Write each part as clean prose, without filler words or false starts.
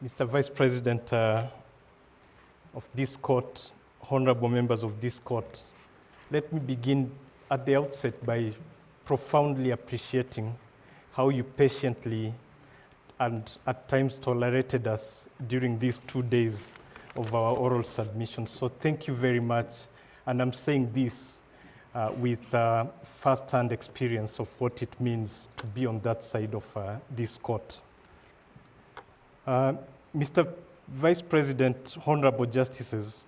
Mr. Vice President of this court, honorable members of this court, let me begin at the outset by profoundly appreciating how you patiently and at times tolerated us during these 2 days of our oral submission. So thank you very much. And I'm saying this with first-hand experience of what it means to be on that side of this court. Mr. Vice President, honorable justices,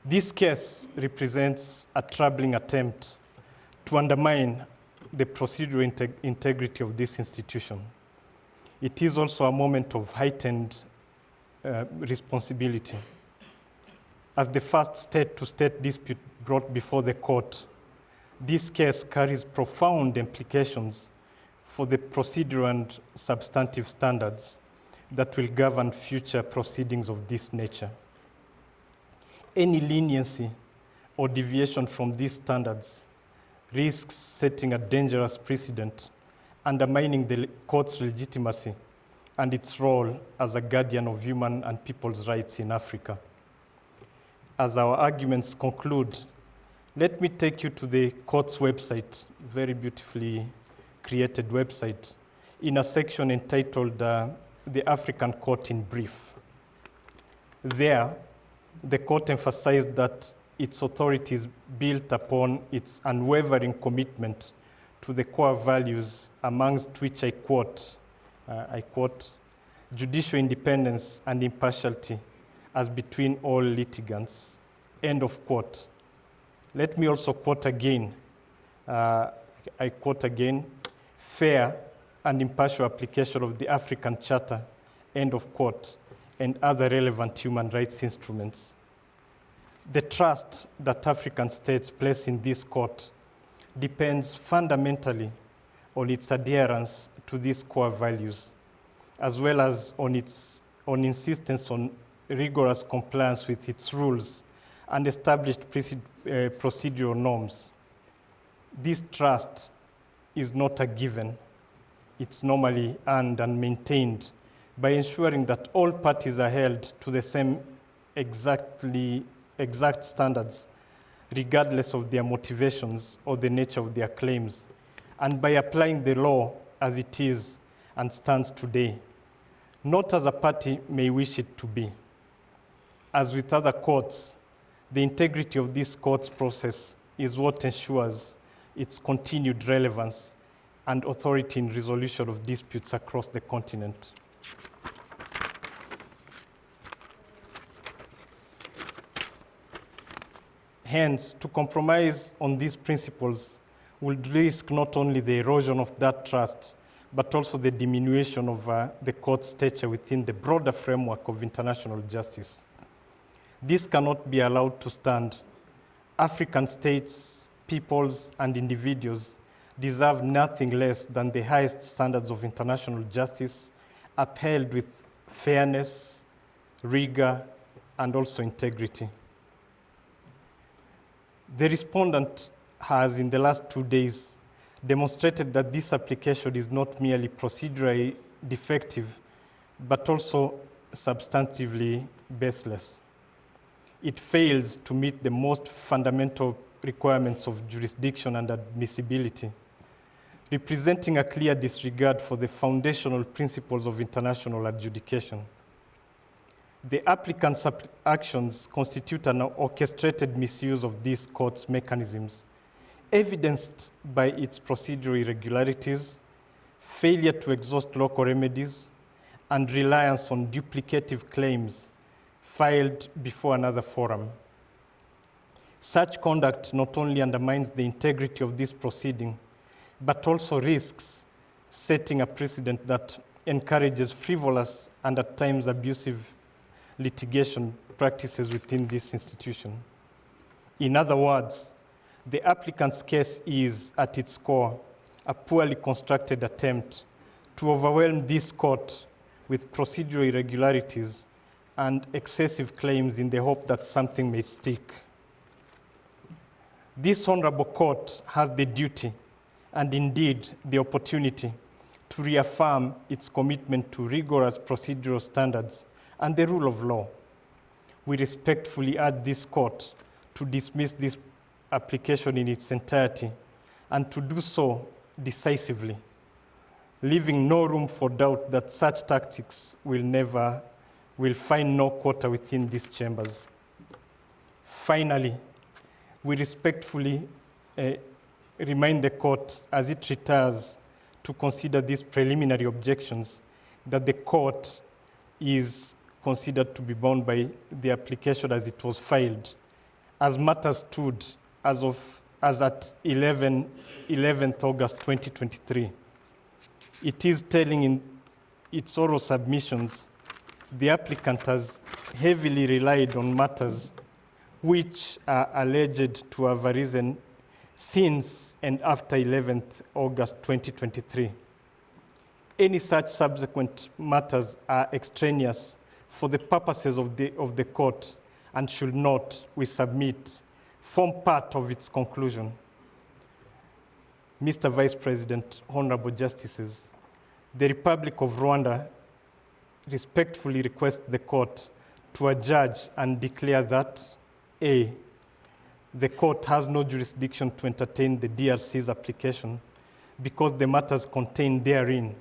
this case represents a troubling attempt to undermine the procedural integrity of this institution. It is also a moment of heightened responsibility. As the first state-to-state dispute brought before the court, this case carries profound implications for the procedural and substantive standards that will govern future proceedings of this nature. Any leniency or deviation from these standards risks setting a dangerous precedent, undermining the court's legitimacy and its role as a guardian of human and people's rights in Africa. As our arguments conclude, let me take you to the court's website, very beautifully created website, in a section entitled The African Court in Brief. There, the court emphasized that its authority is built upon its unwavering commitment to the core values, amongst which I quote, judicial independence and impartiality as between all litigants, end of quote. Let me also quote again, I quote again, fair and impartial application of the African Charter, end of quote, and other relevant human rights instruments. The trust that African states place in this court depends fundamentally on its adherence to these core values, as well as on insistence on rigorous compliance with its rules and established procedural norms. This trust is not a given. It's normally earned and maintained by ensuring that all parties are held to the same exact standards, regardless of their motivations or the nature of their claims, and by applying the law as it is and stands today, not as a party may wish it to be. As with other courts, the integrity of this court's process is what ensures its continued relevance and authority in resolution of disputes across the continent. Hence, to compromise on these principles would risk not only the erosion of that trust, but also the diminution of the court's stature within the broader framework of international justice. This cannot be allowed to stand. African states, peoples, and individuals deserve nothing less than the highest standards of international justice, upheld with fairness, rigor, and also integrity. The respondent has, in the last 2 days, demonstrated that this application is not merely procedurally defective, but also substantively baseless. It fails to meet the most fundamental requirements of jurisdiction and admissibility, representing a clear disregard for the foundational principles of international adjudication. The applicant's actions constitute an orchestrated misuse of these court's mechanisms, evidenced by its procedural irregularities, failure to exhaust local remedies, and reliance on duplicative claims filed before another forum. Such conduct not only undermines the integrity of this proceeding, but also risks setting a precedent that encourages frivolous and at times abusive litigation practices within this institution. In other words, the applicant's case is, at its core, a poorly constructed attempt to overwhelm this court with procedural irregularities and excessive claims in the hope that something may stick. This honorable court has the duty and indeed the opportunity to reaffirm its commitment to rigorous procedural standards and the rule of law. We respectfully urge this court to dismiss this application in its entirety and to do so decisively, leaving no room for doubt that such tactics will find no quarter within these chambers. Finally, we respectfully remind the court as it retires to consider these preliminary objections that the court is considered to be bound by the application as it was filed, as matters stood as at 11th August 2023. It is telling in its oral submissions the applicant has heavily relied on matters which are alleged to have arisen since and after 11th August 2023. Any such subsequent matters are extraneous for the purposes of the court and should not, we submit, form part of its conclusion. Mr. Vice President, Honorable Justices, the Republic of Rwanda respectfully requests the court to adjudge and declare that A, the court has no jurisdiction to entertain the DRC's application because the matters contained therein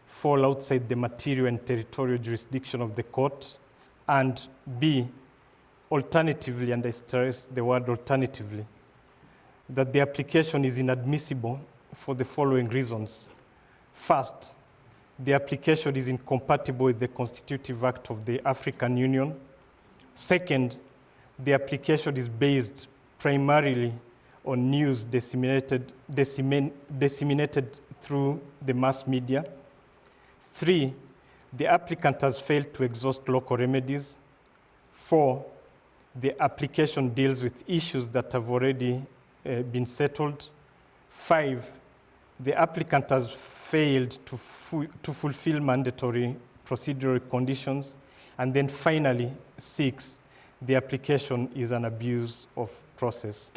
fall outside the material and territorial jurisdiction of the court, and B, alternatively, and I stress the word alternatively, that the application is inadmissible for the following reasons. First, the application is incompatible with the Constitutive Act of the African Union. Second, the application is based primarily on news disseminated through the mass media. 3, the applicant has failed to exhaust local remedies. 4, the application deals with issues that have already been settled. 5, the applicant has failed to fulfill mandatory procedural conditions. And then finally, 6, the application is an abuse of process.